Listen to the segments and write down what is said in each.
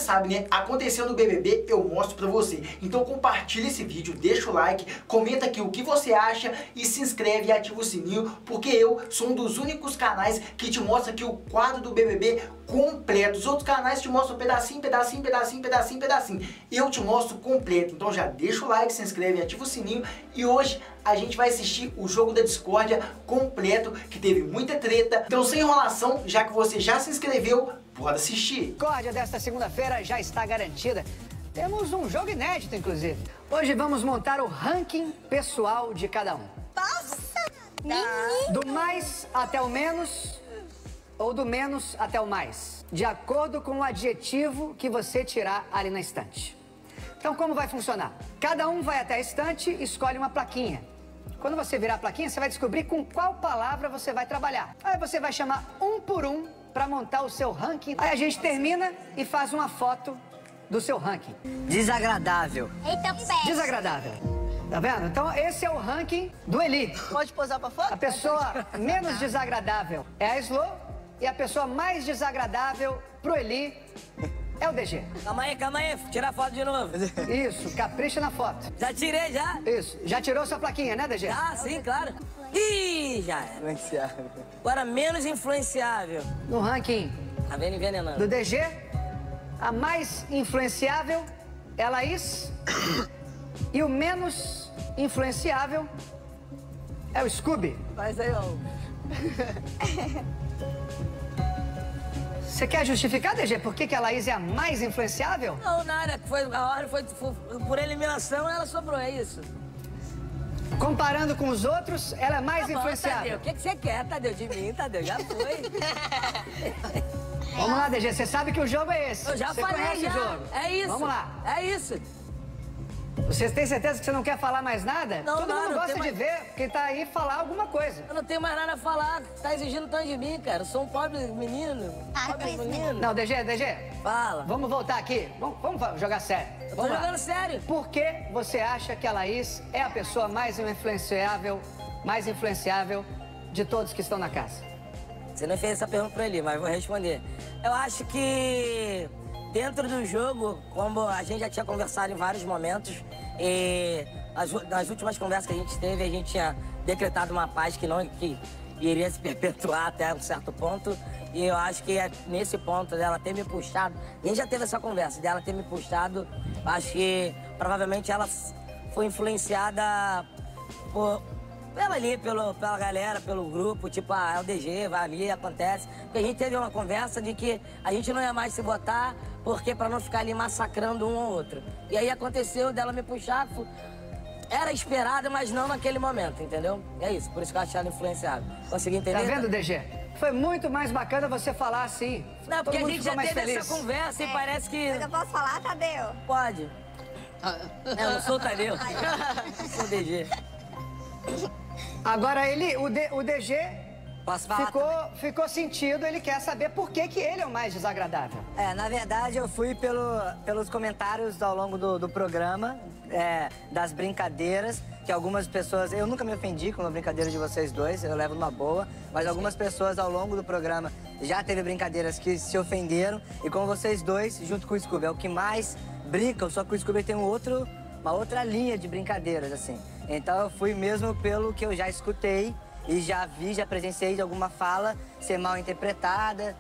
sabe, né? Acontecendo no BBB, eu mostro pra você. Então compartilha esse vídeo, deixa o like, comenta aqui o que você acha e se inscreve e ativa o sininho, porque eu sou um dos únicos canais que te mostra aqui o quadro do BBB completo. Os outros canais te mostram pedacinho, pedacinho, pedacinho, pedacinho, pedacinho. Eu te mostro completo. Então já deixa o like, se inscreve e ativa o sininho. E hoje a gente vai assistir o jogo da discórdia completo, que teve muita treta. Então sem enrolação, já que você já se inscreveu, bora assistir. A discórdia desta segunda-feira já está garantida. Temos um jogo inédito, inclusive. Hoje vamos montar o ranking pessoal de cada um. Nossa! Do mais até o menos, ou do menos até o mais, de acordo com o adjetivo que você tirar ali na estante. Então, como vai funcionar? Cada um vai até a estante e escolhe uma plaquinha. Quando você virar a plaquinha, você vai descobrir com qual palavra você vai trabalhar. Aí você vai chamar um por um para montar o seu ranking. Aí a gente termina e faz uma foto do seu ranking. Desagradável. Eita, pé! Desagradável. Tá vendo? Então esse é o ranking do Eli. Pode posar pra foto? A pessoa menos desagradável é a Slo e a pessoa mais desagradável pro Eli é o DG. Calma aí. Tira a foto de novo. Isso, capricha na foto. Já tirei, já? Isso, já tirou sua plaquinha, né, DG? Ah, sim, claro. Ih, já era. Influenciável. Agora, menos influenciável. No ranking Tá vendo envenenando? do DG, a mais influenciável é a Laís e o menos influenciável é o Scooby. Mas aí, ó. Você quer justificar, DG, por que a Laís é a mais influenciável? Não, nada. A ordem foi por eliminação, ela sobrou, é isso. Comparando com os outros, ela é mais Tá bom, influenciável. Tadeu, o que você quer, Tadeu? De mim, Tadeu, já foi. Vamos lá, DG, você sabe que o jogo é esse. Eu já você falei, conhece já. o jogo. É isso. Vamos lá. É isso. Você tem certeza que você não quer falar mais nada? Não, Todo mundo não gosta tem de mais- ver quem tá aí falar alguma coisa. Eu não tenho mais nada a falar. Tá exigindo tanto de mim, cara. Eu sou um pobre menino. Ah, Pobre pois menino. Não, DG, Fala. vamos voltar aqui. Vamos jogar sério. Eu tô Vamos lá. jogando sério. Por que você acha que a Laís é a pessoa mais influenciável de todos que estão na casa? Você não fez essa pergunta pra ele, mas vou responder. Eu acho que dentro do jogo, como a gente já tinha conversado em vários momentos, e nas últimas conversas que a gente teve, a gente tinha decretado uma paz que iria se perpetuar até um certo ponto. E eu acho que nesse ponto dela ter me puxado, a gente já teve essa conversa, dela ter me puxado, acho que provavelmente ela foi influenciada pela galera, pelo grupo, tipo a LDG, vai ali, acontece. Porque a gente teve uma conversa de que a gente não ia mais se botar, porque pra não ficar ali massacrando um ou outro. E aí aconteceu dela me puxar, era esperada, mas não naquele momento, entendeu? É isso, por isso que eu achei ela influenciável. Consegui entender? Tá vendo, DG? Foi muito mais bacana você falar assim. Não, porque Todo a mundo gente ficou já mais teve feliz. essa conversa e parece que... Eu posso falar, Tadeu? Pode. Eu não sou o Tadeu. Sou o DG. Agora o DG Posso falar ficou sentido, ele quer saber por que ele é o mais desagradável. Na verdade, eu fui pelos comentários ao longo do programa, das brincadeiras, que algumas pessoas... Eu nunca me ofendi com a brincadeira de vocês dois, eu levo numa boa, mas algumas pessoas ao longo do programa já teve brincadeiras que se ofenderam, e como vocês dois, junto com o Scooby, é o que mais brincam, só que o Scooby tem uma outra linha de brincadeiras, assim. Então eu fui mesmo pelo que eu já escutei e já presenciei de alguma fala ser mal interpretada,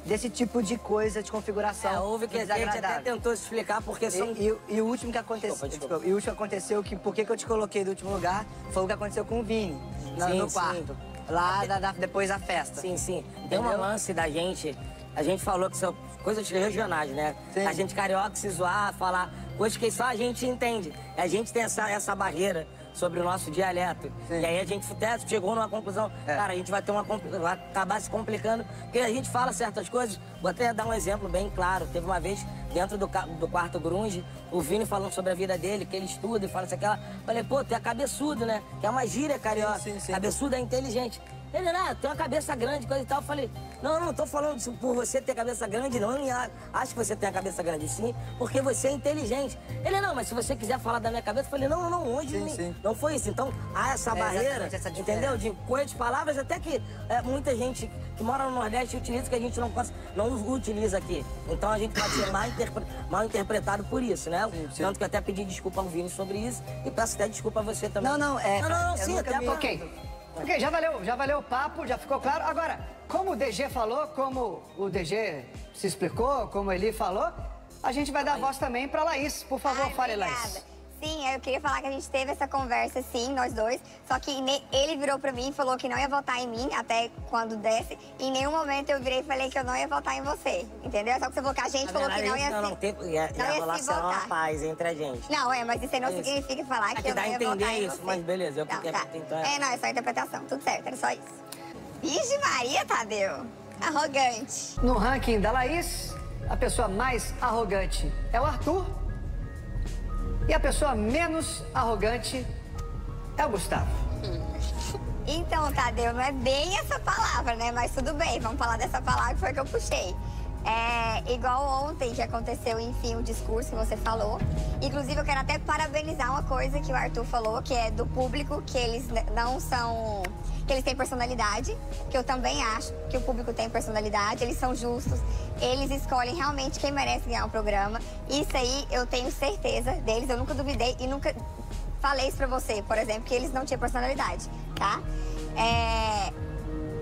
desse tipo de coisa, de configuração houve que a gente até tentou se explicar porque são... E o último que aconteceu, Desculpa. E o último que aconteceu, por que eu te coloquei no último lugar, foi o que aconteceu com o Vini, no quarto, lá depois da festa. Sim. Tem um lance da gente, a gente falou que são coisas regionais, né? Sim. A gente carioca se zoar, falar coisas que só a gente entende. A gente tem essa barreira sobre o nosso dialeto. Sim. E aí a gente até chegou numa conclusão, cara, a gente vai acabar se complicando, porque a gente fala certas coisas. Vou até dar um exemplo bem claro. Teve uma vez, dentro do quarto grunge, o Vini falando sobre a vida dele, que ele estuda e fala isso aquela. Falei, pô, tu é cabeçudo, né? Que é uma gíria carioca. Sim. Cabeçudo é inteligente. Ele, tem uma cabeça grande, coisa e tal. Eu falei, não tô falando isso por você ter cabeça grande, não. Eu não acho que você tem a cabeça grande, sim, porque você é inteligente. Ele, não, mas se você quiser falar da minha cabeça, eu falei, não, hoje não foi isso. Então, há essa barreira, entendeu? De coisas, palavras, até que muita gente que mora no Nordeste utiliza que a gente não utiliza aqui. Então, a gente pode ser mal interpretado por isso, né? Sim. Tanto que eu até pedi desculpa ao Vini sobre isso e peço até desculpa a você também. Não, sim, até Ok, já valeu o papo, já ficou claro. Agora, como o DG falou, como o DG se explicou, como ele falou, a gente vai dar voz também pra Laís. Por favor, fale, Laís. Sim, eu queria falar que a gente teve essa conversa, sim, nós dois. Só que ele virou pra mim e falou que não ia votar em mim até quando desse. Em nenhum momento eu virei e falei que eu não ia votar em você. Entendeu? Só que você falou que a gente falou que não ia ia rolar só uma paz entre a gente. Não, mas isso aí não significa falar que eu não ia votar em você. Mas beleza, eu não, quero tentar. Não, é só interpretação, tudo certo, era só isso. Vixe Maria, Tadeu. Arrogante. No ranking da Laís, a pessoa mais arrogante é o Arthur. E a pessoa menos arrogante é o Gustavo. Então, Tadeu, não é bem essa palavra, né? Mas tudo bem, vamos falar dessa palavra que foi que eu puxei. Igual ontem que aconteceu, enfim, o discurso que você falou. Inclusive, eu quero até parabenizar uma coisa que o Arthur falou, que é do público, que eles não são... que eles têm personalidade, que eu também acho que o público tem personalidade, eles são justos, eles escolhem realmente quem merece ganhar o programa. Isso aí eu tenho certeza deles, eu nunca duvidei e nunca falei isso pra você, por exemplo, que eles não tinham personalidade, tá?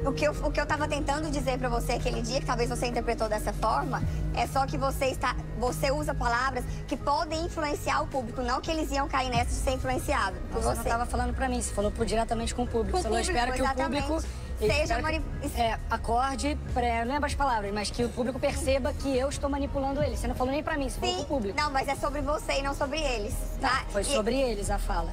O que eu tava tentando dizer pra você aquele dia, que talvez você interpretou dessa forma, é só que você usa palavras que podem influenciar o público, não que eles iam cair nessa de ser influenciado por você. Você não tava falando pra mim, você falou diretamente com o público. Você falou, espero que o público acorde, não lembro as palavras, mas que o público perceba que eu estou manipulando eles. Você não falou nem pra mim, você falou pro público. Não, mas é sobre você e não sobre eles, tá? Não, foi sobre eles a fala.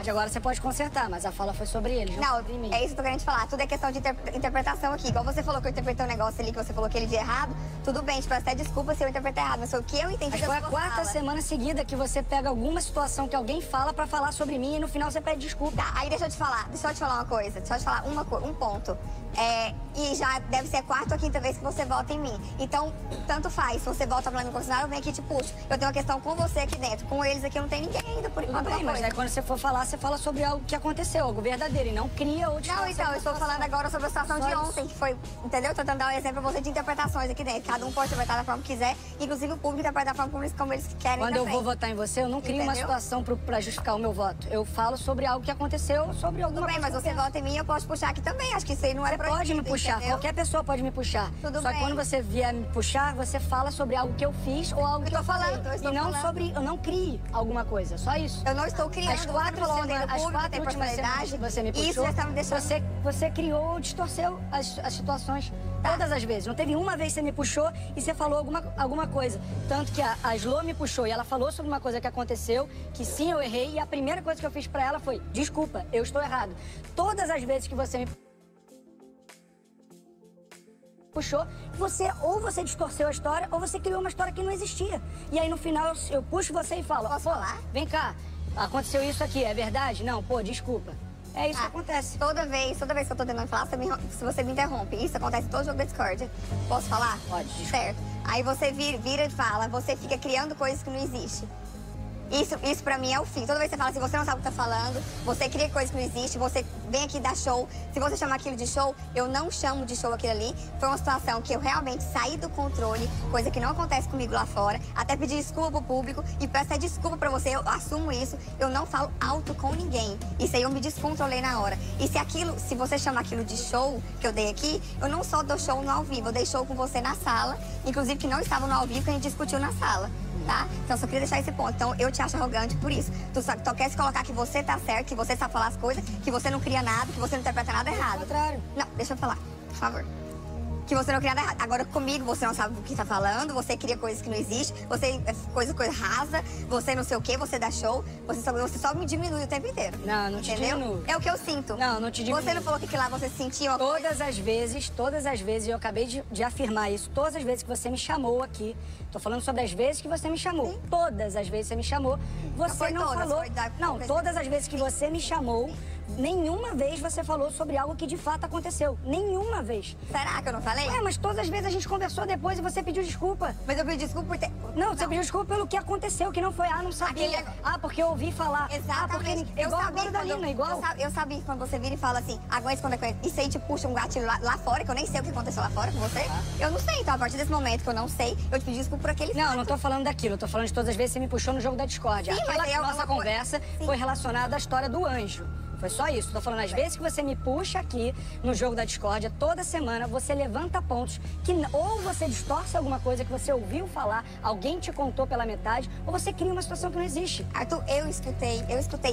Agora você pode consertar, mas a fala foi sobre eles, não sobre mim. É isso que eu tô querendo te falar. Tudo é questão de interpretação aqui. Igual você falou que eu interpretei um negócio ali, que você falou que ele de errado. Tudo bem, te peço até desculpa se eu interpretei errado, mas foi o que eu entendi. Mas foi a quarta semana seguida que você pega alguma situação que alguém fala pra falar sobre mim e no final você pede desculpa. Tá, aí deixa eu te falar uma coisa. Deixa eu te falar um ponto. E já deve ser a quarta ou quinta vez que você vota em mim. Então, tanto faz. Se você volta falando concessionário, eu venho aqui e te puxo. Eu tenho uma questão com você aqui dentro. Com eles aqui eu não tenho ninguém ainda, por enquanto. Tudo bem, mas aí quando você for falar, você fala sobre algo que aconteceu, algo verdadeiro, e não cria ou Não, então, eu estou falando agora sobre a situação de ontem, que foi, entendeu? Tô tentando dar um exemplo pra você de interpretações aqui dentro. Cada um pode interpretar da forma que quiser, inclusive o público interpreta da forma como eles querem. Quando eu vou votar em você, eu não crio uma situação pra justificar o meu voto. Eu falo sobre algo que aconteceu, sobre alguma coisa. Tudo bem, mas você vota em mim, eu posso puxar aqui também. Acho que isso aí não é proibido. Pode me puxar, entendeu? qualquer pessoa pode me puxar. Tudo Só bem. que quando você vier me puxar, você fala sobre algo que eu fiz ou algo que eu falei. Eu e não sobre, eu não crie alguma coisa, só isso. Eu não estou criando. As quatro últimas semanas que você me puxou, isso já está me deixando... você criou ou distorceu as situações. Todas as vezes. Não teve uma vez que você me puxou e você falou alguma coisa. Tanto que a Slo me puxou e ela falou sobre uma coisa que aconteceu, que sim, eu errei, e a primeira coisa que eu fiz pra ela foi, desculpa, eu estou errado. Todas as vezes que você me puxou, ou você distorceu a história, ou você criou uma história que não existia. E aí, no final, eu puxo você e falo, Posso falar? Vem cá, aconteceu isso aqui, é verdade? Não, pô, desculpa. É isso que acontece. Toda vez que eu tô tentando falar, se você me interrompe. Isso acontece em todo jogo da Discord. Posso falar? Pode, desculpa. Certo. Aí você vira e fala, você fica criando coisas que não existem. Isso pra mim é o fim. Toda vez que você fala assim, você não sabe o que tá falando, você cria coisas que não existem, você vem aqui dar show. Se você chama aquilo de show, eu não chamo de show aquilo ali. Foi uma situação que eu realmente saí do controle, coisa que não acontece comigo lá fora. Até pedi desculpa pro público e peço até desculpa pra você, eu assumo isso. Eu não falo alto com ninguém. Isso aí eu me descontrolei na hora. E se você chama aquilo de show que eu dei aqui, eu não só dou show no ao vivo, eu dei show com você na sala, inclusive que não estava no ao vivo, que a gente discutiu na sala. Tá? Então, só queria deixar esse ponto. Então, eu te acho arrogante por isso. Tu quer se colocar que você tá certo, que você sabe falar as coisas, que você não cria nada, que você não interpreta nada errado. Ao contrário. Não, deixa eu falar, por favor. Que você não cria nada errado. Agora, comigo, você não sabe o que tá falando, você cria coisas que não existem, você coisa rasa, você não sei o quê, você dá show, você só me diminui o tempo inteiro. Não, não te diminuo. É o que eu sinto. Não, não te diminui. Você não falou que lá você sentia uma Todas as vezes, eu acabei de afirmar isso, todas as vezes que você me chamou aqui, tô falando sobre as vezes que você me chamou. Sim. Todas as vezes que você me chamou, você não falou. Não, todas as vezes que você me chamou, nenhuma vez você falou sobre algo que de fato aconteceu. Nenhuma vez. Será que eu não falei? Mas todas as vezes a gente conversou depois e você pediu desculpa. Mas eu pedi desculpa por ter... Não, você pediu desculpa pelo que aconteceu, que não foi, não sabia. Porque eu ouvi falar. Exatamente. Porque igual agora da Lina, igual. Eu sabia quando você vira e fala assim, aguenta quando é. Isso aí te puxa um gatilho lá fora, que eu nem sei o que aconteceu lá fora com você. Eu não sei, então a partir desse momento que eu não sei, eu te pedi desculpa por aquele fato. Não tô falando daquilo, eu tô falando de todas as vezes que você me puxou no jogo da discórdia. Sim, Aquela nossa conversa foi relacionada à história do anjo. Foi só isso. Tô falando, às vezes que você me puxa aqui no jogo da discórdia, toda semana você levanta pontos que ou você distorce alguma coisa que você ouviu falar, alguém te contou pela metade, ou você cria uma situação que não existe. Arthur, eu escutei.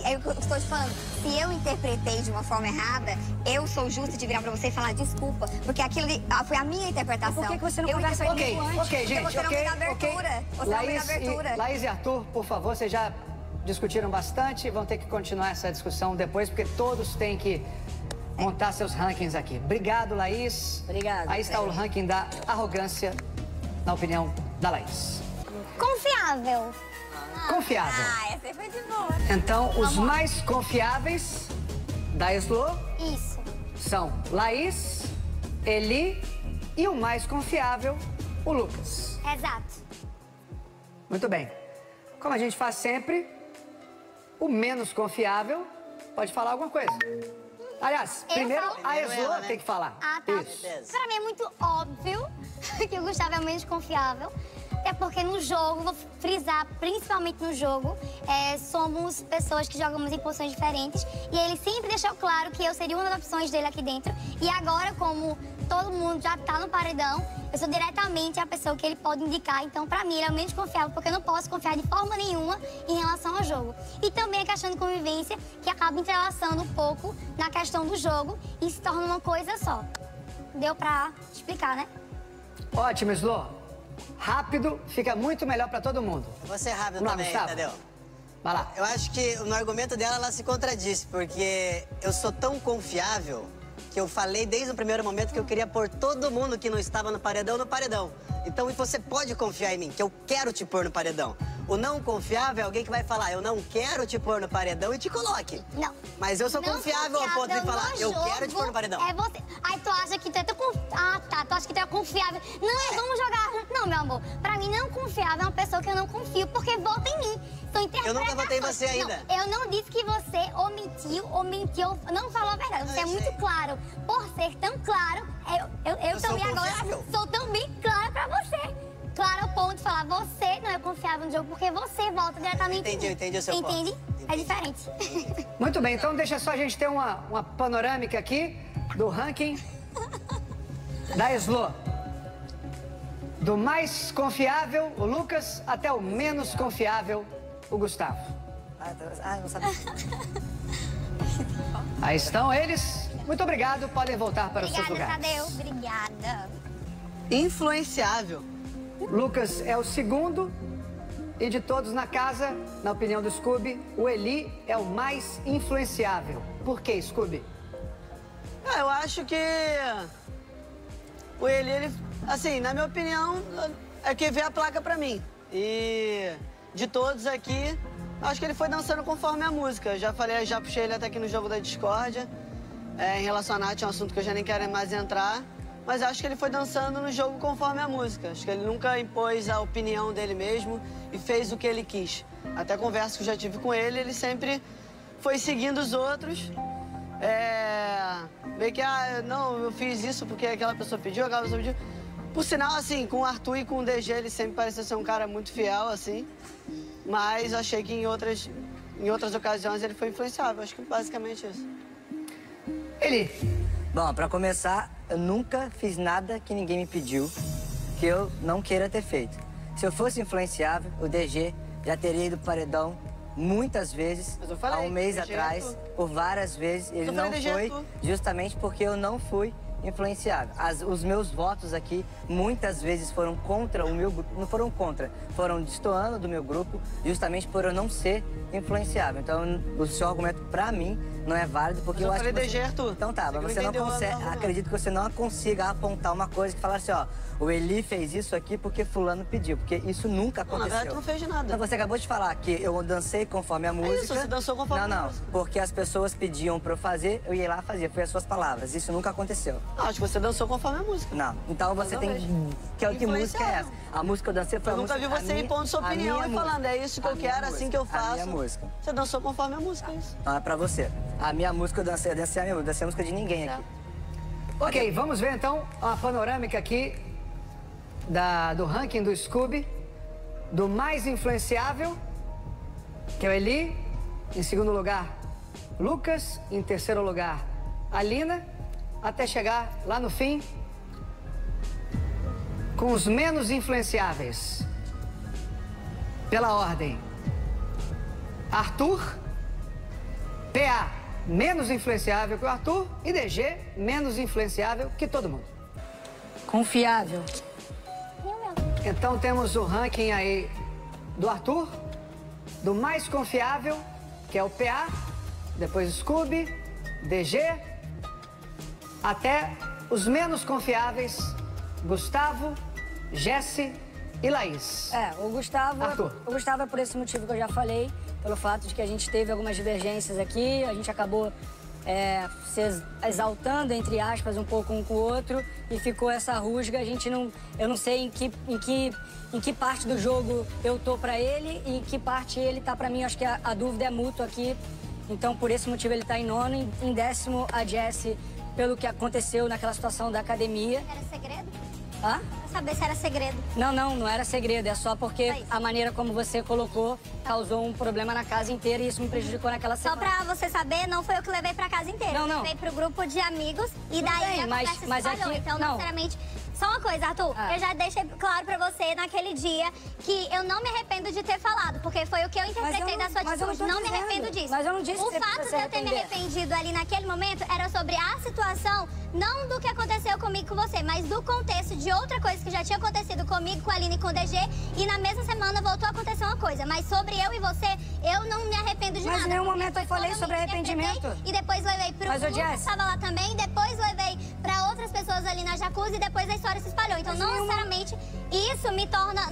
É o que eu estou te falando. Se eu interpretei de uma forma errada, eu sou justa de virar pra você e falar desculpa. Porque aquilo foi a minha interpretação. Por que você não conversa comigo antes? Ok, gente, você não me dá abertura. Você não me dá abertura. Laís e Arthur, por favor, vocês já discutiram bastante, vão ter que continuar essa discussão depois, porque todos têm que montar seus rankings aqui. Obrigado, Laís. Obrigada. Aí está o ranking da arrogância, na opinião da Laís. Confiável. Confiável. Essa foi de boa. Então, os mais confiáveis da Slo Isso. são Laís, Eli e o mais confiável, o Lucas. Exato. Muito bem. Como a gente faz sempre, o menos confiável pode falar alguma coisa. Aliás, primeiro a Slo tem que falar. Ah, tá. Isso. Pra mim é muito óbvio que o Gustavo é o menos confiável. Até porque no jogo, vou frisar, principalmente no jogo, somos pessoas que jogamos em posições diferentes. E ele sempre deixou claro que eu seria uma das opções dele aqui dentro. E agora, como todo mundo já tá no paredão, eu sou diretamente a pessoa que ele pode indicar. Então, pra mim, ele é o menos confiável, porque eu não posso confiar de forma nenhuma em relação ao jogo. E também a questão de convivência, que acaba entrelaçando um pouco na questão do jogo e se torna uma coisa só. Deu pra explicar, né? Ótimo, Slo. Rápido, fica muito melhor pra todo mundo. Eu vou ser rápido Vamos lá, também, Gustavo. entendeu? Vai lá. Eu acho que no argumento dela, ela se contradisse, porque eu sou tão confiável que eu falei desde o primeiro momento que eu queria pôr todo mundo que não estava no paredão no paredão. Então você pode confiar em mim, que eu quero te pôr no paredão. O não confiável é alguém que vai falar, eu não quero te pôr no paredão e te coloque. Não. Mas eu sou Não confiável ao ponto de falar, eu jogo, quero te pôr no paredão. É você. Aí tu acha que tu é tão tu acha que tu é confiável. Não, vamos jogar. Não, meu amor. Pra mim, não confiável é uma pessoa que eu não confio, porque vota em mim. São interpretações. Eu nunca votei em você ainda. Não, eu não disse que você ou mentiu, não falou a verdade. Você é muito claro. Por ser tão claro, eu também agora sou tão bem clara pra você. Claro, ao ponto de falar, você não é confiável no jogo porque você volta diretamente. Entendi o seu ponto. Entende? É diferente. Muito bem, então deixa só a gente ter uma panorâmica aqui do ranking da Slo. Do mais confiável, o Lucas, até o menos confiável, o Gustavo. Não sabia. Aí estão eles. Muito obrigado, podem voltar para os seus Obrigada, lugares. Tadeu. Obrigada. Influenciável. Lucas é o segundo e de todos na casa, na opinião do Scooby, o Eli é o mais influenciável. Por que, Scooby? Eu acho que o Eli, assim, na minha opinião, é que veio a placa pra mim. E de todos aqui, acho que ele foi dançando conforme a música. Eu já puxei ele até aqui no jogo da discórdia. Em relação a Nath, é um assunto que eu já nem quero mais entrar. Mas acho que ele foi dançando no jogo conforme a música. Acho que ele nunca impôs a opinião dele mesmo e fez o que ele quis. Até conversa que eu já tive com ele, ele sempre foi seguindo os outros. Meio que, não, eu fiz isso porque aquela pessoa pediu, aquela pessoa pediu. Por sinal, assim, com o Arthur e com o DG, ele sempre parecia ser um cara muito fiel, assim. Mas eu achei que em outras ocasiões ele foi influenciável. Acho que basicamente isso. Eli. Bom, pra começar, eu nunca fiz nada que ninguém me pediu que eu não queira ter feito. Se eu fosse influenciável, o DG já teria ido pro paredão muitas vezes, Mas eu falei, há um mês DG atrás, por várias vezes. Ele não foi, justamente porque eu não fui influenciável. Os meus votos aqui, muitas vezes foram contra o meu grupo, não foram contra, foram destoando do meu grupo, justamente por eu não ser influenciável. Então, o seu argumento, pra mim, não é válido, porque eu acho que DG, Arthur. Então tá, mas você não consegue, acredito que você não consiga apontar uma coisa que fala assim, ó, o Eli fez isso aqui porque fulano pediu, porque isso nunca aconteceu. Na verdade, tu não fez de nada. Então você acabou de falar que eu dancei conforme a música. Isso, você dançou conforme a música. Não, porque as pessoas pediam pra eu fazer, eu ia lá e fazia, foi as suas palavras. Isso nunca aconteceu. Não, acho que você dançou conforme a música. Não, então você tem... Que música é essa? A música que eu dancei foi a música... Eu nunca vi você impondo sua opinião e falando, é isso que eu quero, assim que eu faço. A minha música. Você dançou conforme a música, é isso. Não, é pra você. A minha música eu dancei a minha música, eu dancei a música de ninguém aqui. Ok, vamos ver então a panorâmica aqui do ranking do Scooby, do mais influenciável, que é o Eli, em segundo lugar, Lucas, em terceiro lugar, Alina, até chegar lá no fim com os menos influenciáveis. Pela ordem, Arthur, PA, menos influenciável que o Arthur, e DG, menos influenciável que todo mundo. Confiável. Então temos o ranking aí do Arthur, do mais confiável, que é o PA, depois Scooby, DG, até os menos confiáveis, Gustavo, Jesse e Laís. O Gustavo, Arthur. O Gustavo é por esse motivo que eu já falei, pelo fato de que a gente teve algumas divergências aqui, a gente acabou se exaltando, entre aspas, um pouco um com o outro, e ficou essa rusga. Eu não sei em que parte do jogo eu tô pra ele e em que parte ele tá pra mim. Acho que a dúvida é mútua aqui. Então, por esse motivo, ele tá em nono. Em décimo, a Jessie, pelo que aconteceu naquela situação da academia. Era segredo? Hã? Pra saber se era segredo. Não era segredo. É só porque a maneira como você colocou causou um problema na casa inteira e isso me prejudicou naquela semana. Só pra você saber, não foi eu que levei pra casa inteira. Não. Eu levei pro grupo de amigos e daí a conversa se espalhou. aqui, então, não. sinceramente... Só uma coisa, Arthur, eu já deixei claro pra você naquele dia que eu não me arrependo de ter falado, porque foi o que eu interpretei da sua atitude. Não me arrependo disso. Mas eu não disse o que fato de eu ter me arrependido ali naquele momento era sobre a situação, não do que aconteceu comigo e com você, mas do contexto de outra coisa que já tinha acontecido comigo, com a Aline e com o DG, e na mesma semana voltou a acontecer uma coisa. Mas sobre eu e você, eu não me arrependo de nada. Mas em nenhum momento eu falei sobre arrependimento. E depois levei pro Lucas, que estava lá também, depois levei pra outras pessoas ali na jacuzzi e depois a história se espalhou. Então, não necessariamente isso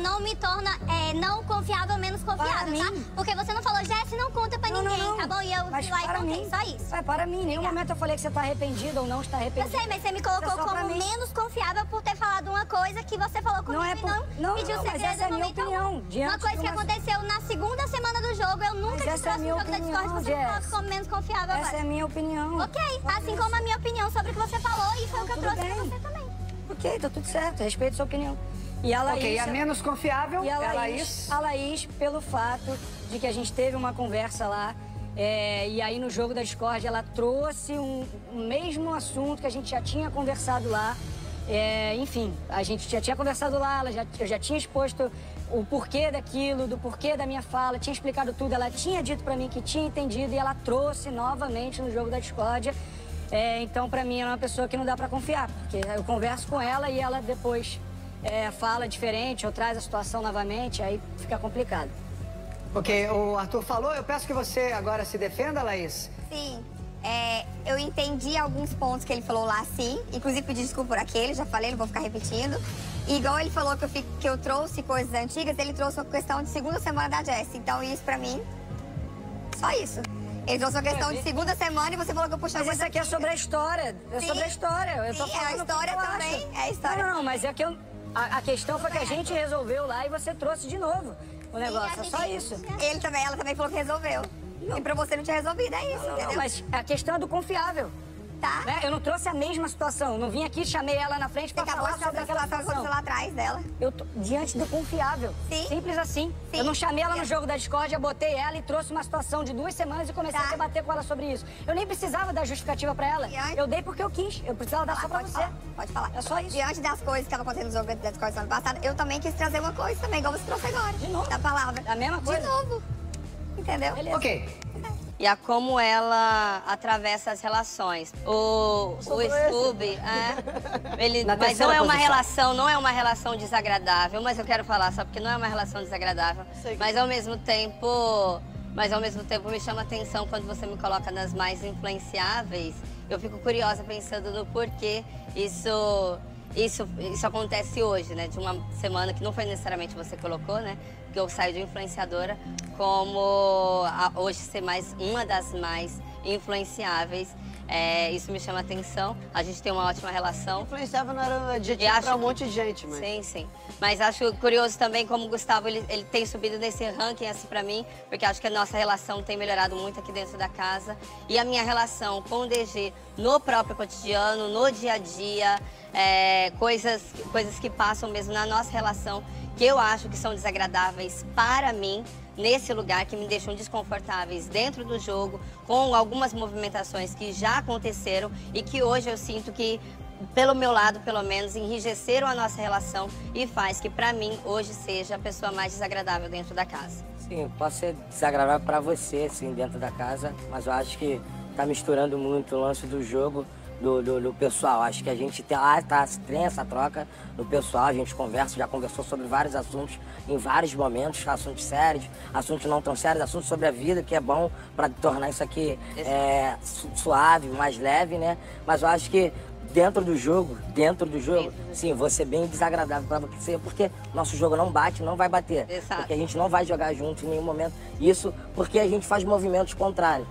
não me torna não confiável, menos confiável, tá? Porque você não falou, Jessie, não conta pra ninguém, tá bom? E eu fui lá e contei, só isso. Para mim, em nenhum momento eu falei que você tá arrependido ou não está arrependido. Eu sei, mas você me colocou como menos confiável por ter falado uma coisa que você falou comigo e não pediu segredo. Mas essa é a minha opinião. Uma coisa que aconteceu na segunda semana do jogo, eu nunca te trouxe no jogo da Discord, você me coloca como menos confiável agora. Essa é a minha opinião. Ok, assim como a minha opinião sobre o que você falou e foi o que eu trouxe pra você também. Ok, tá tudo certo, respeito sua opinião. E a Laís... Ok, a menos confiável e é a Laís. A Laís, pelo fato de que a gente teve uma conversa lá, e aí no jogo da Discord ela trouxe o mesmo assunto que a gente já tinha conversado lá. Enfim, a gente já tinha conversado lá, eu já tinha exposto o porquê daquilo, do porquê da minha fala, tinha explicado tudo, ela tinha dito pra mim que tinha entendido e ela trouxe novamente no jogo da Discord. Então, pra mim, ela é uma pessoa que não dá pra confiar, porque eu converso com ela e ela depois fala diferente ou traz a situação novamente, aí fica complicado. Ok, o Arthur falou, eu peço que você agora se defenda, Laís. Sim, eu entendi alguns pontos que ele falou lá, sim. Inclusive, pedi desculpa por aquele, já falei, não vou ficar repetindo. E igual ele falou que eu trouxe coisas antigas, ele trouxe uma questão de segunda semana da Jessie. Então, isso pra mim, só isso. Ele trouxe uma questão de segunda semana e você falou que eu puxei Mas isso aqui é sobre a história. Sobre a história. Eu tô falando a história também. É a história. Não, mas é que a questão foi que a gente resolveu lá e você trouxe de novo o negócio. É só isso. Ela também falou que resolveu. Não. E pra você não tinha resolvido, é isso, entendeu? Não, mas a questão é do confiável. Tá. Né? Eu não trouxe a mesma situação. Não vim aqui, chamei ela na frente pra falar sobre aquela situação que aconteceu lá atrás dela. Eu tô diante do confiável. Sim. Simples assim. Sim. Eu não chamei ela no jogo da Discord, eu botei ela e trouxe uma situação de 2 semanas e comecei a debater com ela sobre isso. Eu nem precisava dar justificativa pra ela. Eu dei porque eu quis. Eu precisava dar só pra você. Pode falar. É só isso. Diante das coisas que estavam acontecendo no jogo da Discord ano passado, eu também quis trazer uma coisa também, igual você trouxe agora. De novo. Da palavra. A mesma coisa. De novo. Entendeu? Beleza. Ok. e a como ela atravessa as relações. O Scooby, mas não é uma relação, não é uma relação desagradável, mas eu quero falar só porque não é uma relação desagradável, mas ao mesmo tempo me chama atenção quando você me coloca nas mais influenciáveis. Eu fico curiosa pensando no porquê isso acontece hoje, né? De uma semana que não foi necessariamente você colocou, né? Que eu saio de influenciadora como hoje ser uma das mais influenciáveis. Isso me chama atenção. A gente tem uma ótima relação. Influenciável não era adjetivo pra um monte de gente, mas... Sim, sim. Mas acho curioso também como o Gustavo, ele tem subido nesse ranking assim pra mim, porque acho que a nossa relação tem melhorado muito aqui dentro da casa. E a minha relação com o DG no próprio cotidiano, no dia a dia, coisas que passam mesmo na nossa relação, que eu acho que são desagradáveis para mim, nesse lugar, que me deixam desconfortáveis dentro do jogo, com algumas movimentações que já aconteceram e que hoje eu sinto que, pelo meu lado, pelo menos, enrijeceram a nossa relação e faz que, pra mim, hoje seja a pessoa mais desagradável dentro da casa. Sim, pode ser desagradável pra você, assim, dentro da casa, mas eu acho que tá misturando muito o lance do jogo do pessoal. Acho que a gente tem essa troca do pessoal, a gente já conversou sobre vários assuntos em vários momentos, assuntos sérios, assuntos não tão sérios, assuntos sobre a vida, que é bom para tornar isso aqui suave, mais leve, né? Mas eu acho que dentro do jogo, sim, vou ser bem desagradável para você, porque nosso jogo não bate, não vai bater. Exato. Porque a gente não vai jogar junto em nenhum momento. Isso porque a gente faz movimentos contrários.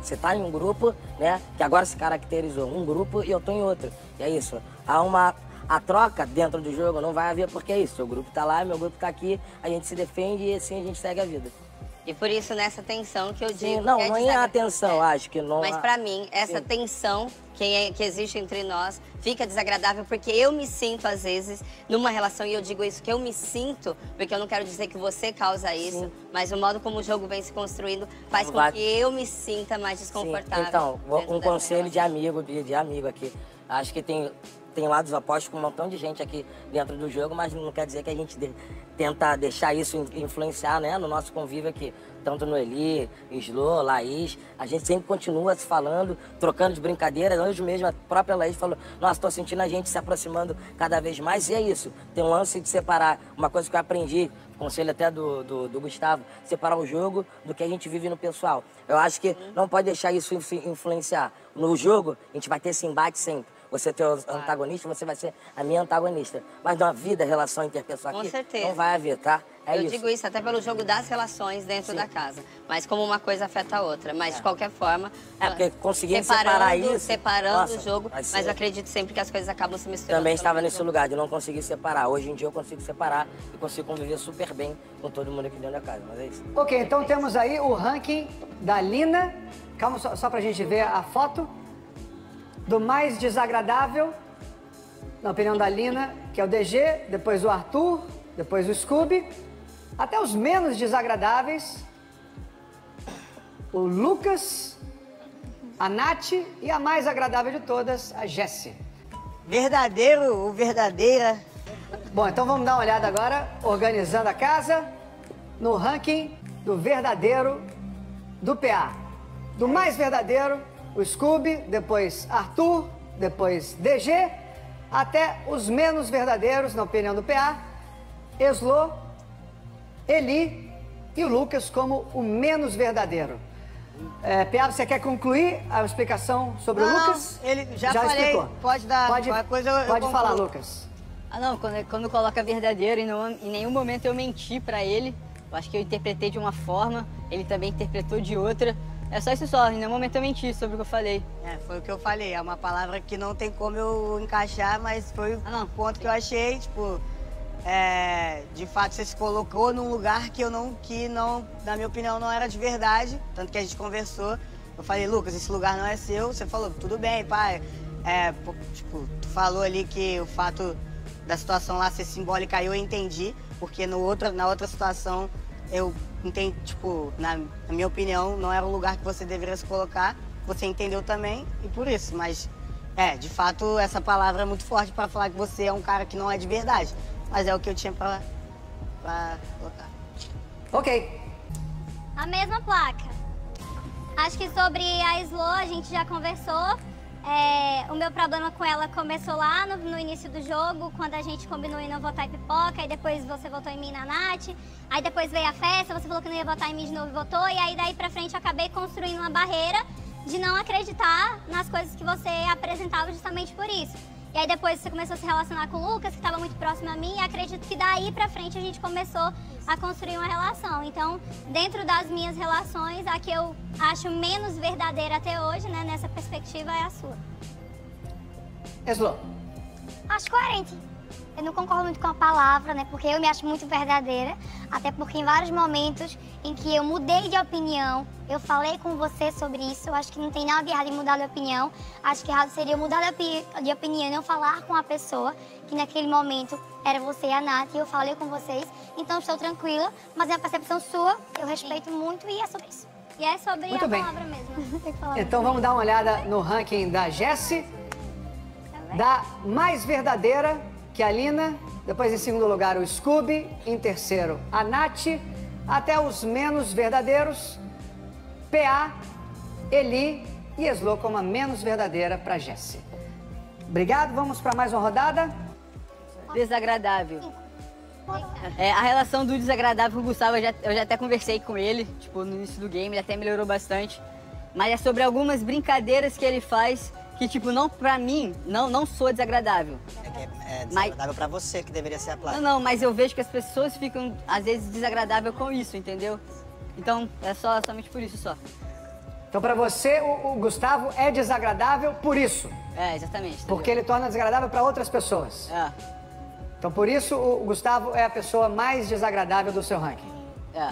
Você tá em um grupo, né, que agora se caracterizou um grupo e eu tô em outro. E é isso. A troca dentro do jogo não vai haver, porque é isso. Seu grupo tá lá, meu grupo tá aqui, a gente se defende e assim a gente segue a vida. E por isso, nessa tensão que eu digo... Não é a tensão, acho que não... Mas pra mim, essa tensão que existe entre nós fica desagradável porque eu me sinto, às vezes, numa relação, e eu digo isso, que eu me sinto, porque eu não quero dizer que você causa isso, mas o modo como o jogo vem se construindo faz com que eu me sinta mais desconfortável. Então, um conselho de amigo aqui. Acho que tem lados opostos com um montão de gente aqui dentro do jogo, mas não quer dizer que a gente tenta deixar isso influenciar, né, no nosso convívio aqui. Tanto no Eli, Slo, Laís, a gente sempre continua se falando, trocando de brincadeiras. Hoje mesmo a própria Laís falou, nossa, tô sentindo a gente se aproximando cada vez mais. E é isso, tem um lance de separar, uma coisa que eu aprendi, conselho até do Gustavo, separar o jogo do que a gente vive no pessoal. Eu acho que não pode deixar isso influenciar. No jogo, a gente vai ter esse embate sempre. Você ter o antagonista, você vai ser a minha antagonista. Mas na vida, relação interpessoal aqui, não vai haver, tá? Eu digo isso até pelo jogo das relações dentro da casa. Mas como uma coisa afeta a outra. Mas de qualquer forma, porque conseguir separar isso... Separando o jogo, mas eu acredito sempre que as coisas acabam se misturando. Também estava nesse lugar de não conseguir separar. Hoje em dia eu consigo separar e consigo conviver super bem com todo mundo aqui dentro da casa. Mas é isso. Ok, então temos aí o ranking da Lina. Calma, só pra gente ver a foto. Do mais desagradável, na opinião da Lina, que é o DG, depois o Arthur, depois o Scooby, até os menos desagradáveis, o Lucas, a Nath e a mais agradável de todas, a Jessie. Verdadeiro ou verdadeira? Bom, então vamos dar uma olhada agora, organizando a casa, no ranking do verdadeiro do PA. Do mais verdadeiro, o Scooby, depois Arthur, depois DG, até os menos verdadeiros, na opinião do PA, Slo, Eli e o Lucas como o menos verdadeiro. PA, você quer concluir a explicação sobre o Lucas? Ele já falei, explicou. Pode dar qualquer coisa. Pode falar, Lucas. Não, quando coloca verdadeiro, em nenhum momento eu menti pra ele. Eu acho que eu interpretei de uma forma, ele também interpretou de outra. É só isso só, em nenhum momento eu menti sobre o que eu falei. Foi o que eu falei, é uma palavra que não tem como eu encaixar, mas foi o ponto que eu achei, tipo, de fato você se colocou num lugar que não, na minha opinião, não era de verdade, tanto que a gente conversou, eu falei, Lucas, esse lugar não é seu, você falou, tudo bem, pai, tipo, tu falou ali que o fato da situação lá ser simbólica, eu entendi, porque na outra situação, eu entendi, tipo, na minha opinião, não era o lugar que você deveria se colocar. Você entendeu também, e por isso. Mas, de fato, essa palavra é muito forte pra falar que você é um cara que não é de verdade. Mas é o que eu tinha pra colocar. Ok. A mesma placa. Acho que sobre a Slo a gente já conversou. O meu problema com ela começou lá no início do jogo, quando a gente combinou em não votar em Pipoca, aí depois você votou em mim na Nath, aí depois veio a festa, você falou que não ia votar em mim de novo e votou, e aí daí pra frente eu acabei construindo uma barreira de não acreditar nas coisas que você apresentava justamente por isso. E aí depois você começou a se relacionar com o Lucas, que estava muito próximo a mim, e acredito que daí pra frente a gente começou a construir uma relação. Então, dentro das minhas relações, a que eu acho menos verdadeira até hoje, né, nessa perspectiva, é a sua. Slo. Acho coerente. Eu não concordo muito com a palavra, né, porque eu me acho muito verdadeira, até porque em vários momentos em que eu mudei de opinião, eu falei com você sobre isso, eu acho que não tem nada de errado em mudar de opinião, acho que errado seria eu mudar de opinião e não falar com a pessoa, que naquele momento era você e a Nath, e eu falei com vocês, então estou tranquila, mas é a percepção sua, eu respeito muito e é sobre isso. E é sobre muito a bem. palavra mesmo. Tem que falar Então vamos dar uma olhada no ranking da Jessi, da mais verdadeira, que é a Lina, depois em segundo lugar o Scooby, em terceiro a Nath, até os menos verdadeiros, PA, Eli e Slo como a menos verdadeira para Jessi. Obrigado, vamos para mais uma rodada. Desagradável. A relação do desagradável com o Gustavo, eu já até conversei com ele, tipo, no início do game, ele até melhorou bastante. Mas é sobre algumas brincadeiras que ele faz que, tipo, não, pra mim, não sou desagradável. É desagradável pra você, que deveria ser a placa. Não, mas eu vejo que as pessoas ficam, às vezes, desagradáveis com isso, entendeu? Então, é somente por isso só. Então, pra você, o Gustavo é desagradável por isso? É, exatamente. Entendeu? Porque ele torna desagradável pra outras pessoas? É. Então, por isso, o Gustavo é a pessoa mais desagradável do seu ranking? É.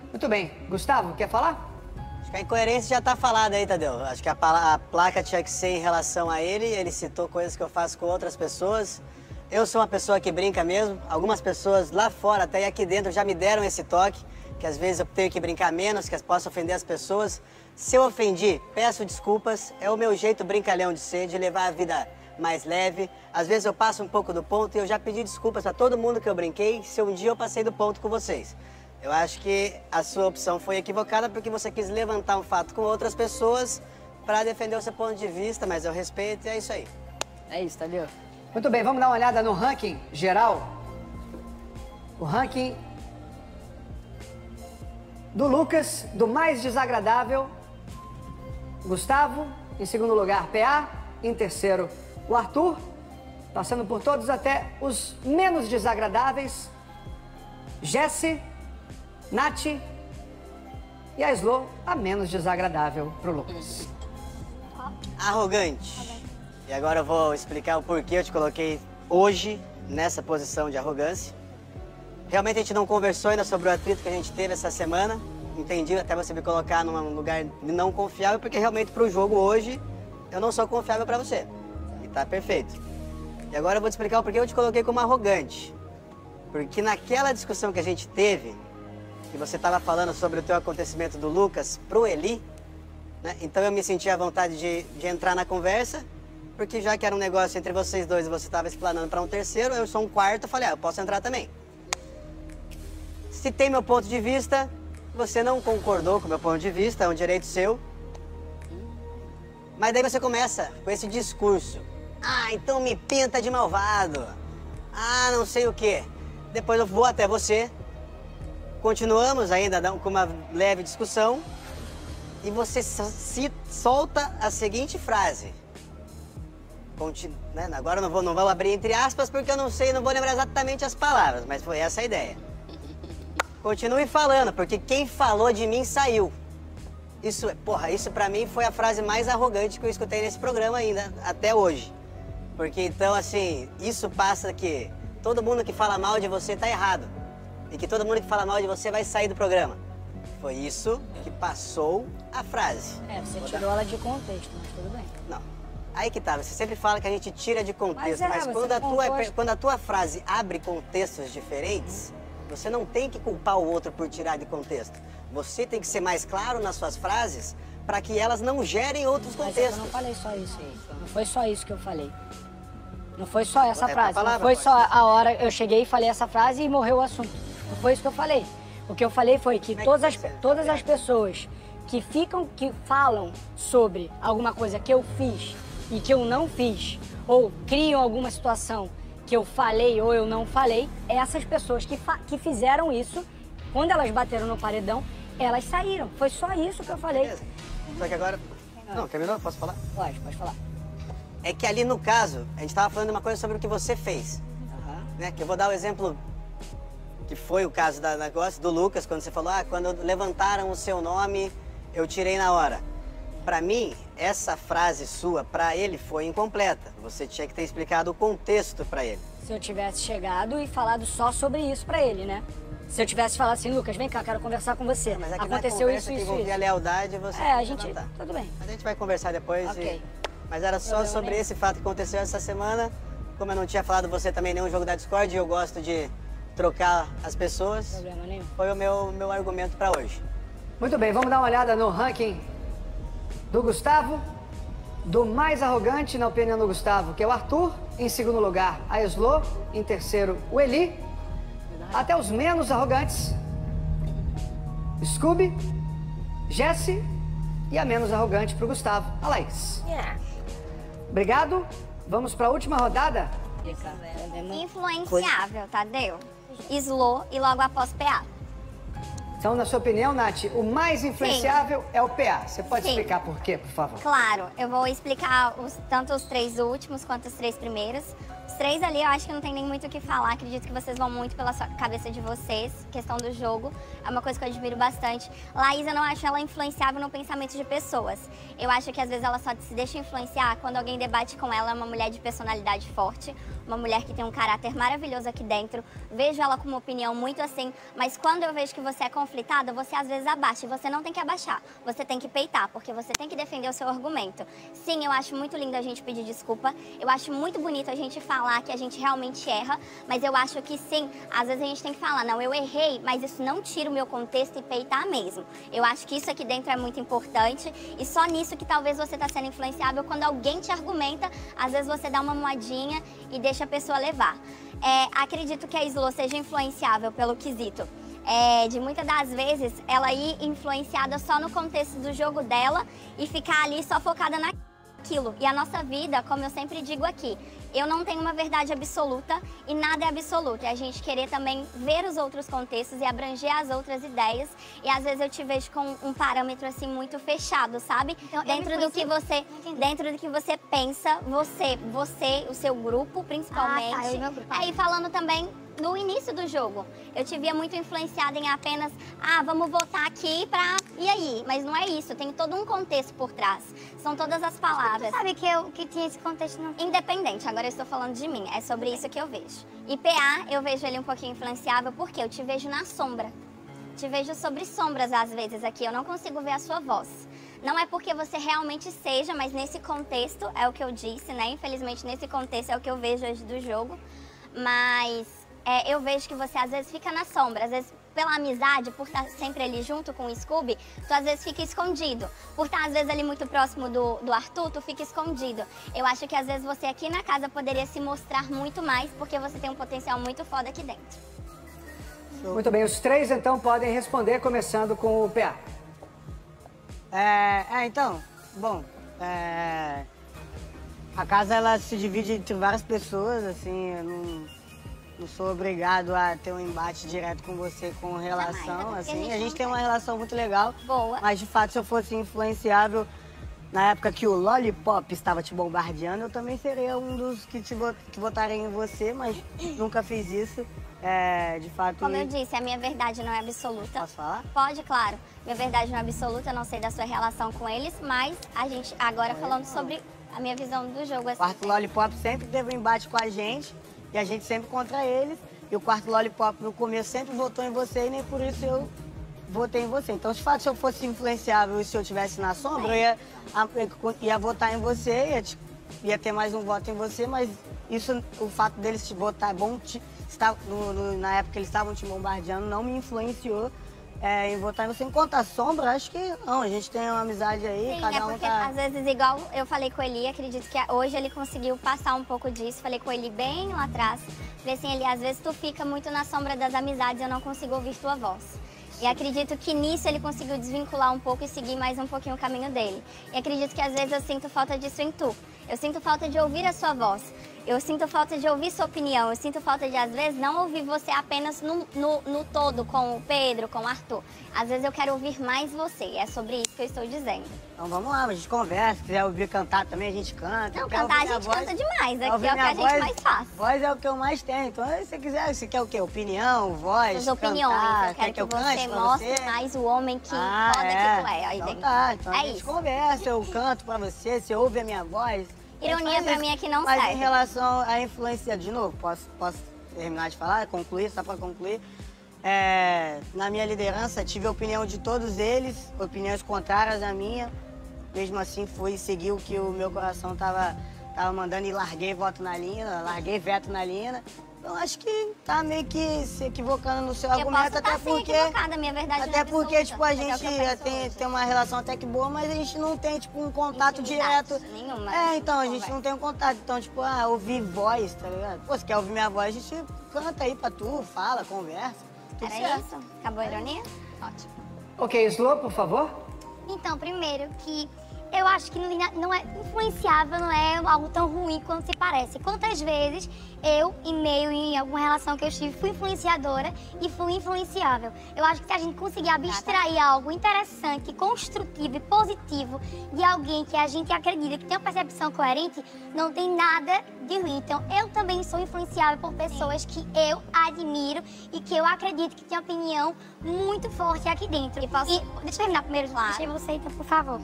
Muito bem. Gustavo, quer falar? Acho que a incoerência já tá falada aí, Tadeu. Acho que a placa tinha que ser em relação a ele citou coisas que eu faço com outras pessoas. Eu sou uma pessoa que brinca mesmo. Algumas pessoas lá fora, até aqui dentro, já me deram esse toque, que às vezes eu tenho que brincar menos, que posso ofender as pessoas. Se eu ofendi, peço desculpas. É o meu jeito brincalhão de ser, de levar a vida mais leve. Às vezes eu passo um pouco do ponto e eu já pedi desculpas a todo mundo que eu brinquei, se um dia eu passei do ponto com vocês. Eu acho que a sua opção foi equivocada porque você quis levantar um fato com outras pessoas para defender o seu ponto de vista, mas eu respeito e é isso aí. É isso, Tadeu. Muito bem, vamos dar uma olhada no ranking geral. O ranking do Lucas, do mais desagradável, Gustavo, em segundo lugar, PA, em terceiro, o Arthur, passando por todos até os menos desagradáveis, Jessi, Nath e a Slo, a menos desagradável pro Lucas. Arrogante. E agora eu vou explicar o porquê eu te coloquei hoje nessa posição de arrogância. Realmente a gente não conversou ainda sobre o atrito que a gente teve essa semana. Entendi até você me colocar num lugar não confiável, porque realmente pro jogo hoje eu não sou confiável pra você. E tá perfeito. E agora eu vou te explicar o porquê eu te coloquei como arrogante. Porque naquela discussão que a gente teve, que você estava falando sobre o teu acontecimento do Lucas pro Eli, né? Então eu me senti à vontade de entrar na conversa, porque já que era um negócio entre vocês dois e você estava explanando para um terceiro, eu sou um quarto, eu falei, eu posso entrar também. Se tem meu ponto de vista, você não concordou com o meu ponto de vista, é um direito seu. Mas daí você começa com esse discurso. Ah, então me pinta de malvado. Ah, não sei o quê. Depois eu vou até você. Continuamos ainda com uma leve discussão e você se solta a seguinte frase. Né? Agora eu não vou abrir entre aspas porque eu não sei, não vou lembrar exatamente as palavras, mas foi essa a ideia. Continue falando, porque quem falou de mim saiu. Isso pra mim foi a frase mais arrogante que eu escutei nesse programa ainda, até hoje. Porque então, assim, isso passa que todo mundo que fala mal de você tá errado. E que todo mundo que fala mal de você vai sair do programa. Foi isso que passou a frase. Você tirou ela de contexto, mas tudo bem. Não. Aí que tá, você sempre fala que a gente tira de contexto, mas você quando a tua frase abre contextos diferentes, você não tem que culpar o outro por tirar de contexto. Você tem que ser mais claro nas suas frases para que elas não gerem outros contextos. Eu não falei só isso. Não foi só isso que eu falei. Não foi só essa frase. Palavra, não foi só a hora eu cheguei e falei essa frase e morreu o assunto. Não foi isso que eu falei. O que eu falei foi que todas as pessoas que falam sobre alguma coisa que eu fiz e que eu não fiz, ou criam alguma situação que eu falei ou eu não falei, essas pessoas que fizeram isso, quando elas bateram no paredão, elas saíram. Foi só isso que eu falei. Beleza. Só que agora... Não, terminou? Posso falar? Pode falar. É que ali no caso, a gente tava falando uma coisa sobre o que você fez. Né? Que eu vou dar o exemplo que foi o caso da negócio do Lucas, quando você falou, quando levantaram o seu nome, eu tirei na hora. Pra mim, essa frase sua, pra ele, foi incompleta. Você tinha que ter explicado o contexto pra ele. Se eu tivesse chegado e falado só sobre isso pra ele, né? Se eu tivesse falado assim, Lucas, vem cá, quero conversar com você. Mas é que aconteceu isso, que isso. envolvia a lealdade, você a gente... Tudo bem. Mas a gente vai conversar depois. Ok. Mas era só sobre esse fato que aconteceu essa semana. Como eu não tinha falado você também nenhum jogo da Discord, eu gosto de trocar as pessoas. Problema nenhum. Foi o meu argumento pra hoje. Muito bem, vamos dar uma olhada no ranking do Gustavo. Do mais arrogante, na opinião do Gustavo, que é o Arthur. Em segundo lugar, a Slo. Em terceiro, o Eli. Até os menos arrogantes, Scooby, Jesse e a menos arrogante pro Gustavo, a Laís. Obrigado. Vamos para a última rodada. Influenciável, Tadeu. Slo e logo após PA. Então, na sua opinião, Nath, o mais influenciável é o PA. Você pode explicar por quê, por favor? Claro, eu vou explicar tanto os 3 últimos quanto os 3 primeiros. Os 3 ali eu acho que não tem nem muito o que falar, acredito que vocês vão muito pela cabeça de vocês, questão do jogo, é uma coisa que eu admiro bastante. Laís, eu não acho ela influenciável no pensamento de pessoas. Eu acho que às vezes ela só se deixa influenciar quando alguém debate com ela, é uma mulher de personalidade forte, uma mulher que tem um caráter maravilhoso aqui dentro, vejo ela com uma opinião muito assim, mas quando eu vejo que você é conflitada, você às vezes abaixa, e você não tem que abaixar, você tem que peitar, porque você tem que defender o seu argumento. Sim, eu acho muito lindo a gente pedir desculpa, eu acho muito bonito a gente falar que a gente realmente erra, mas eu acho que sim, às vezes a gente tem que falar, não, eu errei, mas isso não tira o meu contexto e peitar mesmo. Eu acho que isso aqui dentro é muito importante e só nisso que talvez você está sendo influenciável, quando alguém te argumenta, às vezes você dá uma moedinha e deixa a pessoa levar. Acredito que a Slo seja influenciável pelo quesito. De muitas das vezes ela ir influenciada só no contexto do jogo dela e ficar ali só focada naquilo. E a nossa vida, como eu sempre digo aqui, eu não tenho uma verdade absoluta e nada é absoluto. É a gente querer também ver os outros contextos e abranger as outras ideias. E às vezes eu te vejo com um parâmetro assim muito fechado, sabe? Então, dentro do que você pensa, você, o seu grupo principalmente. meu grupo. E falando também no início do jogo, eu te via muito influenciada em apenas, vamos votar aqui pra... E aí? Mas não é isso, tem todo um contexto por trás. São todas as palavras. Sabe que tinha esse contexto não? Independente, agora eu estou falando de mim, é sobre isso que eu vejo. E PA, eu vejo ele um pouquinho influenciável porque eu te vejo na sombra. Te vejo sobre sombras às vezes aqui, eu não consigo ver a sua voz. Não é porque você realmente seja, mas nesse contexto, é o que eu disse, né? Infelizmente nesse contexto é o que eu vejo hoje do jogo. Mas... eu vejo que você às vezes fica na sombra, às vezes pela amizade, por estar sempre ali junto com o Scooby, tu às vezes fica escondido. Por estar às vezes ali muito próximo do Arthur, tu fica escondido. Eu acho que às vezes você aqui na casa poderia se mostrar muito mais, porque você tem um potencial muito foda aqui dentro. Muito bem, os 3 então podem responder, começando com o PA. Então, bom, a casa ela se divide entre várias pessoas, assim, eu não sou obrigado a ter um embate direto com você com relação, assim. A gente tem uma relação muito legal. Boa. Mas, de fato, se eu fosse influenciável, na época que o Lollipop estava te bombardeando, eu também seria um dos que votaria em você, mas nunca fiz isso. De fato... Como eu disse, a minha verdade não é absoluta. Posso falar? Pode, claro. Minha verdade não é absoluta, eu não sei da sua relação com eles, mas a gente agora falando sobre a minha visão do jogo. O quarto Lollipop sempre teve um embate com a gente. E a gente sempre contra eles. E o quarto Lollipop no começo sempre votou em você e nem por isso eu votei em você. Então, de fato, se eu fosse influenciável e se eu estivesse na sombra, eu ia votar em você, ia ter mais um voto em você, mas isso, o fato deles te votar na época que eles estavam te bombardeando, não me influenciou em votar em você. Enquanto a sombra, acho que não, a gente tem uma amizade aí, sim, cada um porque, tá... às vezes, igual eu falei com o Eli, acredito que hoje ele conseguiu passar um pouco disso, falei com ele bem lá atrás, falei assim, Eli, às vezes tu fica muito na sombra das amizades e eu não consigo ouvir tua voz. E acredito que nisso ele conseguiu desvincular um pouco e seguir mais um pouquinho o caminho dele. E acredito que às vezes eu sinto falta disso em tu. Eu sinto falta de ouvir a sua voz. Eu sinto falta de ouvir sua opinião. Eu sinto falta de, às vezes, não ouvir você apenas no todo com o Pedro, com o Arthur. Às vezes eu quero ouvir mais você. É sobre isso que eu estou dizendo. Então vamos lá, a gente conversa. Se quiser ouvir cantar também, a gente canta. Não, cantar a gente canta demais. Aqui é o que a gente mais faz. Voz é o que eu mais tenho. Então, se você quiser, você quer o quê? Opinião, voz, suas opiniões. Cantar. Eu quero que eu você mostre mais o homem que foda que tu é aí dentro. Tá, então a gente conversa, eu canto pra você ouve a minha voz. Ironia pra mim é que não serve. Mas em relação à influência, de novo, posso terminar de falar, concluir, só pra concluir. Na minha liderança, tive a opinião de todos eles, opiniões contrárias à minha. Mesmo assim, fui seguir o que o meu coração tava mandando e larguei voto na Lina, larguei veto na Lina. Então acho que tá meio que se equivocando no seu argumento, até porque. Minha verdade até porque, tipo, a gente tem uma relação até que boa, mas a gente não tem, tipo, um contato direto. Nenhuma. Então, a gente não tem um contato. Então, tipo, ouvir voz, tá ligado? Pô, se quer ouvir minha voz, a gente canta aí pra tu, fala, conversa. Era isso? Acabou a ironia? Ótimo. Ok, Slow, por favor. Então, primeiro que eu acho que não é influenciável, não é algo tão ruim quanto se parece. Quantas vezes eu, em alguma relação que eu estive, fui influenciadora e fui influenciável. Eu acho que se a gente conseguir abstrair algo interessante, construtivo e positivo de alguém que a gente acredita que tem uma percepção coerente, não tem nada de ruim. Então, eu também sou influenciável por pessoas que eu admiro e que eu acredito que tem opinião muito forte aqui dentro. Deixa eu terminar primeiro, deixa você, então, por favor.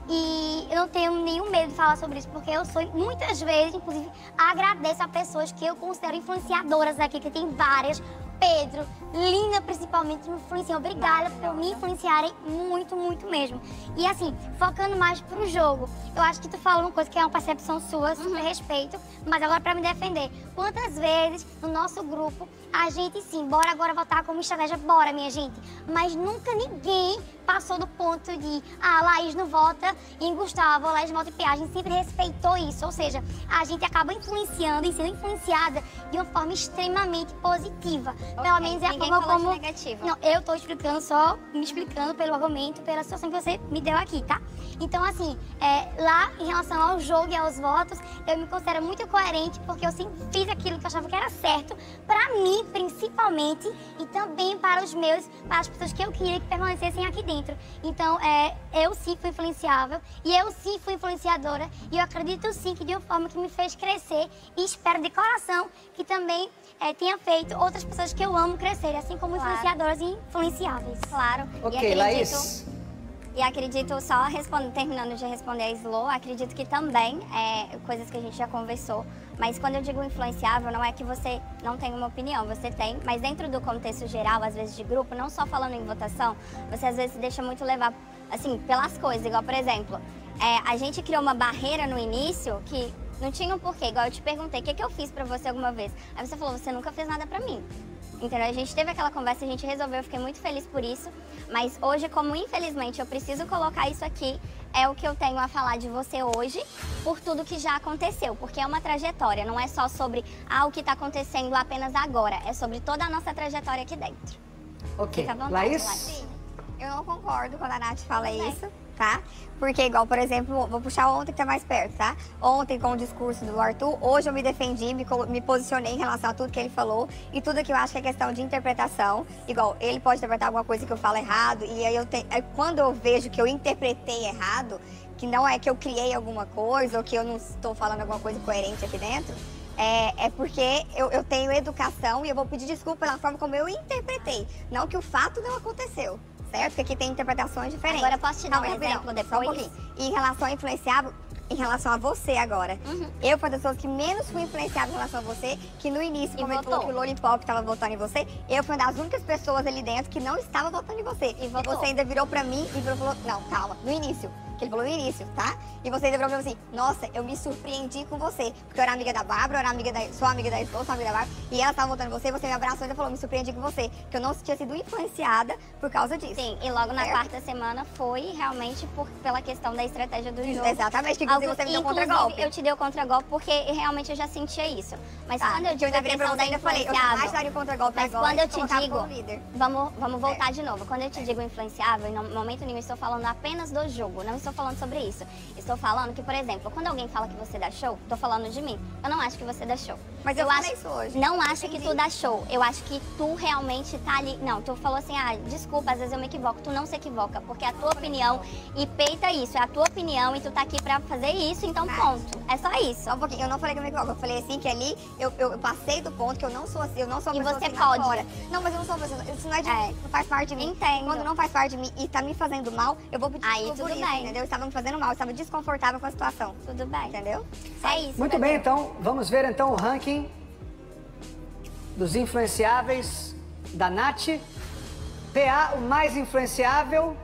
E eu não tenho nenhum medo de falar sobre isso, porque eu sou, muitas vezes, inclusive, agradeço a pessoas que eu considero influenciadoras aqui, que tem várias. Pedro, Lina principalmente, me influenciam. Obrigada por me influenciarem muito, muito mesmo. E assim, focando mais pro jogo, eu acho que tu falou uma coisa que é uma percepção sua, super respeito, mas agora pra me defender. Quantas vezes no nosso grupo a gente sim, bora agora votar como estratégia, bora minha gente, mas nunca ninguém passou do ponto de Laís não vota em Gustavo, a Laís vota em Pia. A gente sempre respeitou isso, ou seja, a gente acaba influenciando e sendo influenciada de uma forma extremamente positiva. Pelo menos é a forma como... negativa. Não, eu tô explicando só, me explicando pelo argumento, pela situação que você me deu aqui, tá? Então, assim, lá em relação ao jogo e aos votos, eu me considero muito coerente, porque eu sempre fiz aquilo que eu achava que era certo, pra mim, principalmente, e também para os meus, para as pessoas que eu queria que permanecessem aqui dentro. Então, eu sim fui influenciável, e eu sim fui influenciadora, e eu acredito sim que de uma forma que me fez crescer, e espero de coração que também tenha feito outras pessoas que eu amo crescer, assim como influenciadoras e influenciáveis. Claro. Ok, Laís. E acredito, só terminando de responder a Slow, acredito que também, coisas que a gente já conversou, mas quando eu digo influenciável, não é que você não tem uma opinião, você tem, mas dentro do contexto geral, às vezes de grupo, não só falando em votação, você às vezes se deixa muito levar, assim, pelas coisas, igual, por exemplo, a gente criou uma barreira no início que não tinha um porquê, igual eu te perguntei, o que eu fiz pra você alguma vez? Aí você falou, você nunca fez nada pra mim. Entendeu? A gente teve aquela conversa, a gente resolveu, eu fiquei muito feliz por isso. Mas hoje, como infelizmente eu preciso colocar isso aqui, é o que eu tenho a falar de você hoje, por tudo que já aconteceu. Porque é uma trajetória, não é só sobre o que está acontecendo apenas agora. É sobre toda a nossa trajetória aqui dentro. Ok. Fica à vontade, Laís? Eu não concordo quando a Nath fala isso, tá? Porque, igual, por exemplo, vou puxar ontem que tá mais perto, tá? Ontem, com o discurso do Arthur, hoje eu me defendi, me posicionei em relação a tudo que ele falou e tudo que eu acho que é questão de interpretação. Igual, ele pode interpretar alguma coisa que eu falo errado e aí quando eu vejo que eu interpretei errado, que não é que eu criei alguma coisa ou que eu não estou falando alguma coisa coerente aqui dentro, é porque eu tenho educação e eu vou pedir desculpa pela forma como eu interpretei. Não que o fato não aconteceu. Certo? Porque aqui tem interpretações diferentes. Agora eu posso te dar um exemplo depois? Só um pouquinho. E em relação a influenciável, em relação a você agora. Eu fui uma das pessoas que menos fui influenciável em relação a você, que no início, como ele falou que o Lollipop estava votando em você, eu fui uma das únicas pessoas ali dentro que não estava votando em você. E você ainda virou pra mim e falou, não, calma, no início, que ele falou no início, tá? E você lembrou pra mim assim, nossa, eu me surpreendi com você. Porque eu era amiga da Bárbara, eu era amiga sou amiga da Estou, sou amiga da Bárbara. E ela tava votando em você me abraçou e ainda falou, me surpreendi com você. Que eu não tinha sido influenciada por causa disso. Sim, e logo na quarta semana foi realmente pela questão da estratégia do jogo. Exatamente, que inclusive você me deu contra-golpe. Eu te dei o contra-golpe porque realmente eu já sentia isso. Mas quando eu digo a questão da influenciável... Mas quando eu te digo... Vamos voltar de novo. Quando eu te digo influenciável, em momento nenhum estou falando apenas do jogo. Não estou falando sobre isso. Estou falando que, por exemplo, quando alguém fala que você dá show, estou falando de mim. Eu não acho que você dá show. Mas eu acho isso hoje. Não acho que tu dá show. Eu acho que tu realmente tá ali... Não, tu falou assim, desculpa, às vezes eu me equivoco. Tu não se equivoca, porque é a tua opinião e peita isso. É a tua opinião e tu tá aqui pra fazer isso, então ponto. É só isso. Só um pouquinho. Eu não falei que eu me equivoco. Eu falei assim que ali eu passei do ponto que eu não sou assim. Eu não sou uma pessoa você assim pode. fora. Não, mas eu não sou uma pessoa. Isso não é de mim. Não faz parte de mim. Entendo. Quando não faz parte de mim e tá me fazendo mal, eu vou pedir aí tudo tudo isso, bem. entendeu? Estava me fazendo mal. Eu estava desconfortável com a situação. Tudo bem. Entendeu? É isso. Muito bem, então, vamos ver então o ranking dos influenciáveis da Nath. PA, o mais influenciável.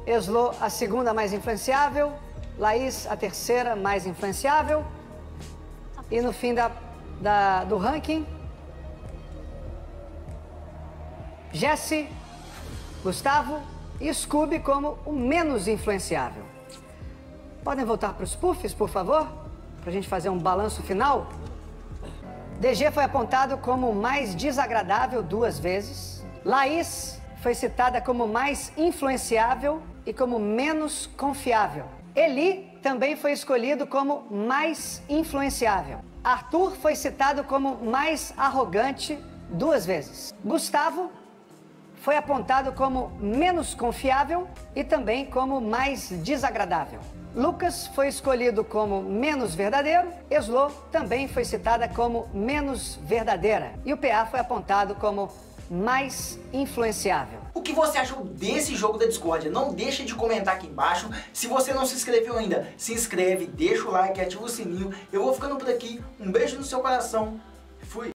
Eslo, a segunda mais influenciável. Laís, a terceira mais influenciável. E no fim do ranking, Jesse, Gustavo e Scooby como o menos influenciável. Podem voltar para os puffs, por favor? Para a gente fazer um balanço final. DG foi apontado como o mais desagradável 2 vezes. Laís foi citada como mais influenciável e como menos confiável. Eli também foi escolhido como mais influenciável. Arthur foi citado como mais arrogante 2 vezes. Gustavo foi apontado como menos confiável e também como mais desagradável. Lucas foi escolhido como menos verdadeiro. Eslo também foi citada como menos verdadeira. E o PA foi apontado como mais influenciável. O que você achou desse jogo da discórdia? Não deixa de comentar aqui embaixo. Se você não se inscreveu ainda, se inscreve, deixa o like, ativa o sininho. Eu vou ficando por aqui. Um beijo no seu coração. Fui!